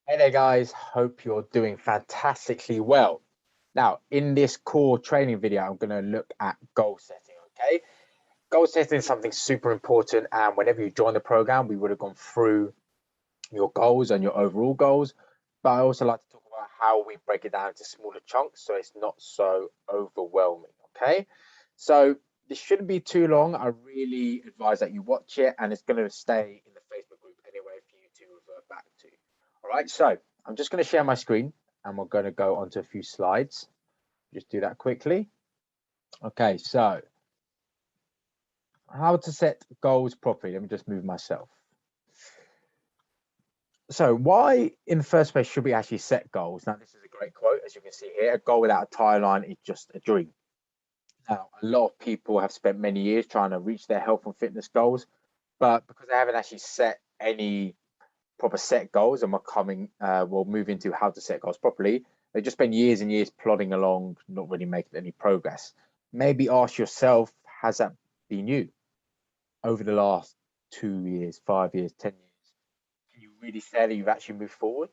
Hey there, guys. Hope you're doing fantastically well. Now, in this core training video, I'm going to look at goal setting. Okay, goal setting is something super important. And whenever you join the program, we would have gone through your goals and your overall goals. But I also like to talk about how we break it down into smaller chunks so it's not so overwhelming. Okay, so this shouldn't be too long. I really advise that you watch it, and it's going to stay in the Facebook group anyway for you to revert back to. All right, so I'm just going to share my screen and we're going to go onto a few slides. Just do that quickly. Okay, so how to set goals properly. Let me just move myself. So why in the first place should we actually set goals? Now, this is a great quote, as you can see here. A goal without a timeline is just a dream. Now, a lot of people have spent many years trying to reach their health and fitness goals, but because they haven't actually set any proper set goals, and we'll move into how to set goals properly. They just spend years and years plodding along, not really making any progress. Maybe ask yourself, has that been you over the last 2 years, 5 years, 10 years? Can you really say that you've actually moved forward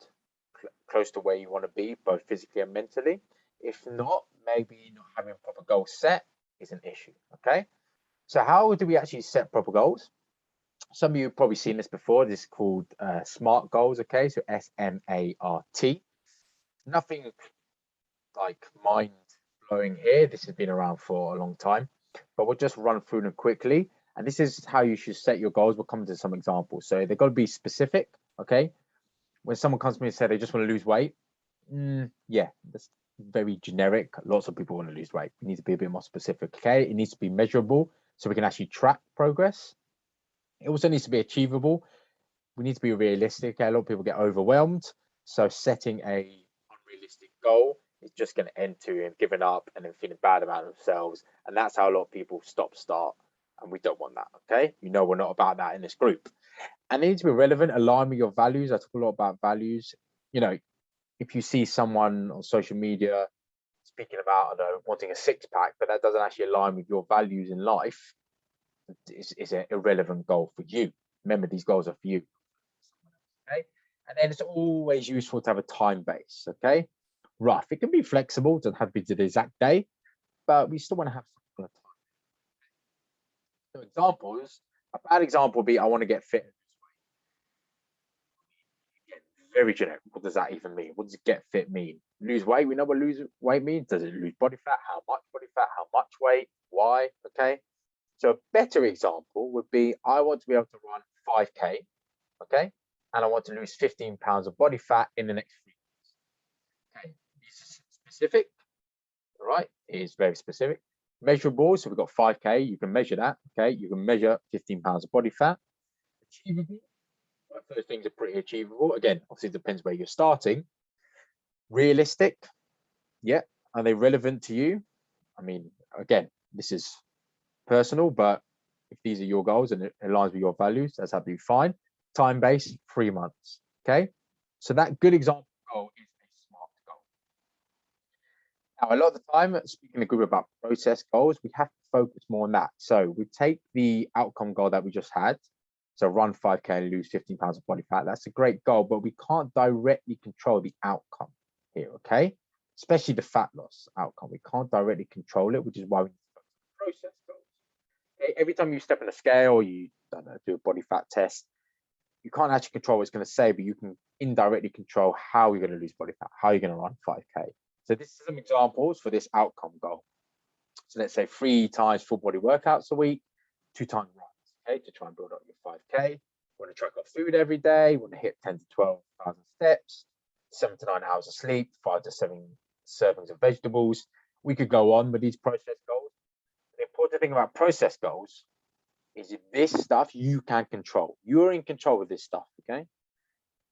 close to where you want to be, both physically and mentally? If not, maybe not having a proper goal set is an issue. Okay. So how do we actually set proper goals? Some of you have probably seen this before. This is called SMART goals. Okay, so SMART. Nothing like mind blowing here. This has been around for a long time, but we'll just run through them quickly. And this is how you should set your goals. We'll come to some examples. So they've got to be specific. Okay, when someone comes to me and say they just want to lose weight, yeah, that's very generic. Lots of people want to lose weight. We need to be a bit more specific. Okay, it needs to be measurable so we can actually track progress. It also needs to be achievable. We need to be realistic. A lot of people get overwhelmed. So setting a unrealistic goal is just going to end to them giving up and then feeling bad about themselves. And that's how a lot of people stop start. And we don't want that. Okay. We're not about that in this group. And it needs to be relevant, align with your values. I talk a lot about values. If you see someone on social media speaking about, I don't know, wanting a six pack, but that doesn't actually align with your values in life, it's an irrelevant goal for you. Remember, these goals are for you. Okay, and then it's always useful to have a time base. Okay, rough. It can be flexible, doesn't have to be to the exact day, but we still want to have some kind of time. So examples. A bad example would be I want to get fit. Again, very generic. What does that even mean? What does get fit mean? Lose weight. We know what lose weight means. Does it lose body fat? How much body fat? How much weight? Why? Okay. So a better example would be I want to be able to run 5K, okay, and I want to lose 15 pounds of body fat in the next 3 months. Okay, this is specific, all right? It is very specific. Measurable, so we've got 5K, you can measure that, okay? You can measure 15 pounds of body fat. Achievable, both those things are pretty achievable. Again, obviously, it depends where you're starting. Realistic, yeah. Are they relevant to you? I mean, again, this is personal, but if these are your goals and it aligns with your values, that's absolutely fine. Time based, 3 months. Okay. So that good example goal is a SMART goal. Now, a lot of the time, speaking to group about process goals, we have to focus more on that. So we take the outcome goal that we just had. So run 5K and lose 15 pounds of body fat. That's a great goal, but we can't directly control the outcome here. Okay. Especially the fat loss outcome. We can't directly control it, which is why we need to focus on process goals. Every time you step on a scale, you don't know, do a body fat test, you can't actually control what it's going to say, but you can indirectly control how you're going to lose body fat, how you're going to run 5K. So this is some examples for this outcome goal. So let's say 3 times full body workouts a week, 2 times runs, okay, to try and build up your 5K. You want to track our food every day, you want to hit 10 to 12,000 steps, 7 to 9 hours of sleep, 5 to 7 servings of vegetables. We could go on with these process goals. The important thing about process goals is this stuff you can control. You're in control of this stuff, okay?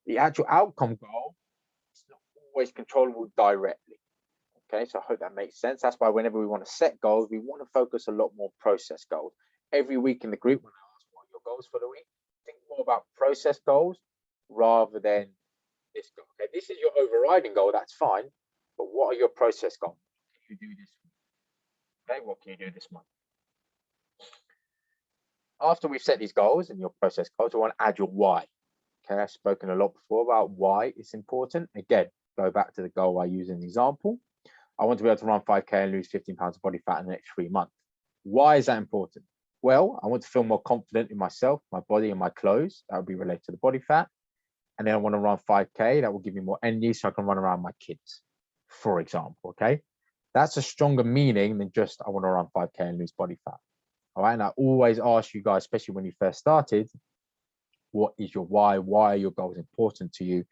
The actual outcome goal is not always controllable directly, okay? So I hope that makes sense. That's why whenever we want to set goals, we want to focus a lot more process goals. Every week in the group, when I ask what are your goals for the week, think more about process goals rather than this goal. Okay, this is your overriding goal, that's fine, but what are your process goals? What can you do this week? Okay, what can you do this month? After we've set these goals and your process goals, we want to add your why. Okay, I've spoken a lot before about why it's important. Again, go back to the goal I use as an example. I want to be able to run 5K and lose 15 pounds of body fat in the next 3 months. Why is that important? Well, I want to feel more confident in myself, my body, and my clothes. That would be related to the body fat. And then I want to run 5K. That will give me more energy so I can run around my kids, for example. Okay. That's a stronger meaning than just I want to run 5K and lose body fat. All right. And I always ask you guys, especially when you first started, what is your why? Why are your goals important to you?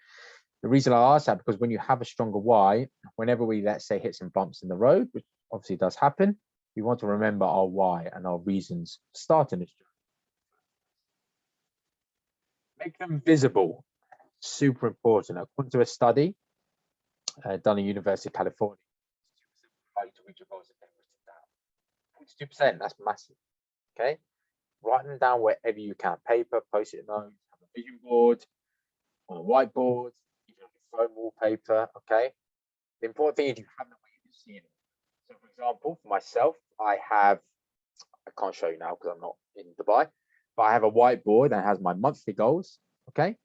The reason I ask that, because when you have a stronger why, whenever we, let's say, hit some bumps in the road, which obviously does happen, we want to remember our why and our reasons for starting this journey. Make them visible. Super important. According to a study done at University of California, 2% to reach your goals are written down. 42%, that's massive. Okay, write them down wherever you can. Paper, post-it notes, have a vision board, on a whiteboard, even on your phone wallpaper. Okay, the important thing is you have them where you can see them. So, for example, for myself, I can't show you now because I'm not in Dubai, but I have a whiteboard that has my monthly goals. Okay,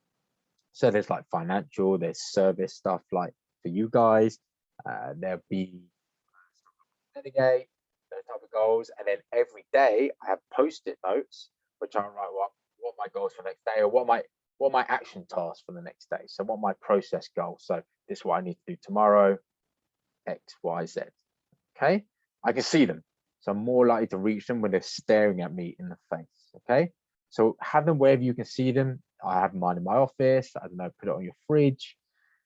so there's like financial, there's service stuff like for you guys. There'll be delegate, those type of goals, and then every day I have post-it notes which I write what my goals for the next day, or what my action tasks for the next day. So what my process goals. So this is what I need to do tomorrow, X, Y, Z. Okay, I can see them, so I'm more likely to reach them when they're staring at me in the face. Okay, so have them wherever you can see them. I have mine in my office. I don't know, put it on your fridge.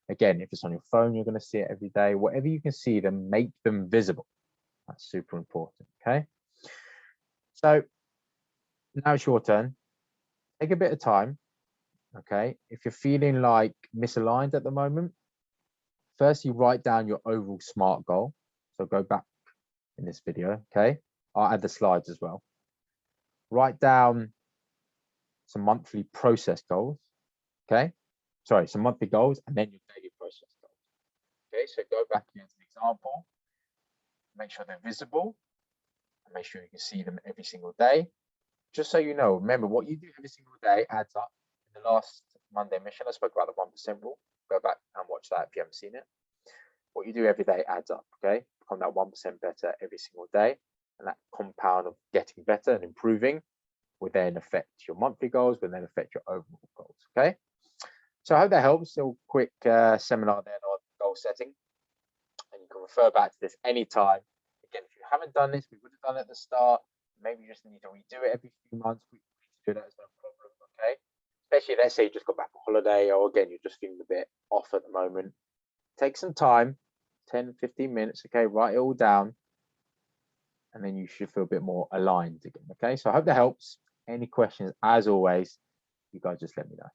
Again, if it's on your phone, you're going to see it every day. Whatever you can see them, make them visible. That's super important. Okay, so now it's your turn. Take a bit of time. Okay, if you're feeling like misaligned at the moment, first you write down your overall SMART goal. So go back in this video. Okay, I'll add the slides as well. Write down some monthly process goals. Okay, sorry, some monthly goals, and then your daily process goals. Okay, so go back again to the example. Make sure they're visible, and make sure you can see them every single day. Just so you know, remember what you do every single day adds up. In the last Monday mission, I spoke about the 1% rule. Go back and watch that if you haven't seen it. What you do every day adds up. Okay, become that 1% better every single day, and that compound of getting better and improving will then affect your monthly goals, will then affect your overall goals. Okay, so I hope that helps. A quick seminar then on goal setting, and you can refer back to this anytime. Again, if you haven't done this, we would have done it at the start. Maybe you just need to redo it every few months. We do that, it's no problem. Okay, especially let's say you just got back from holiday, or again you're just feeling a bit off at the moment. Take some time, 10-15 minutes. Okay, write it all down, and then you should feel a bit more aligned again. Okay, so I hope that helps. Any questions, as always, you guys just let me know.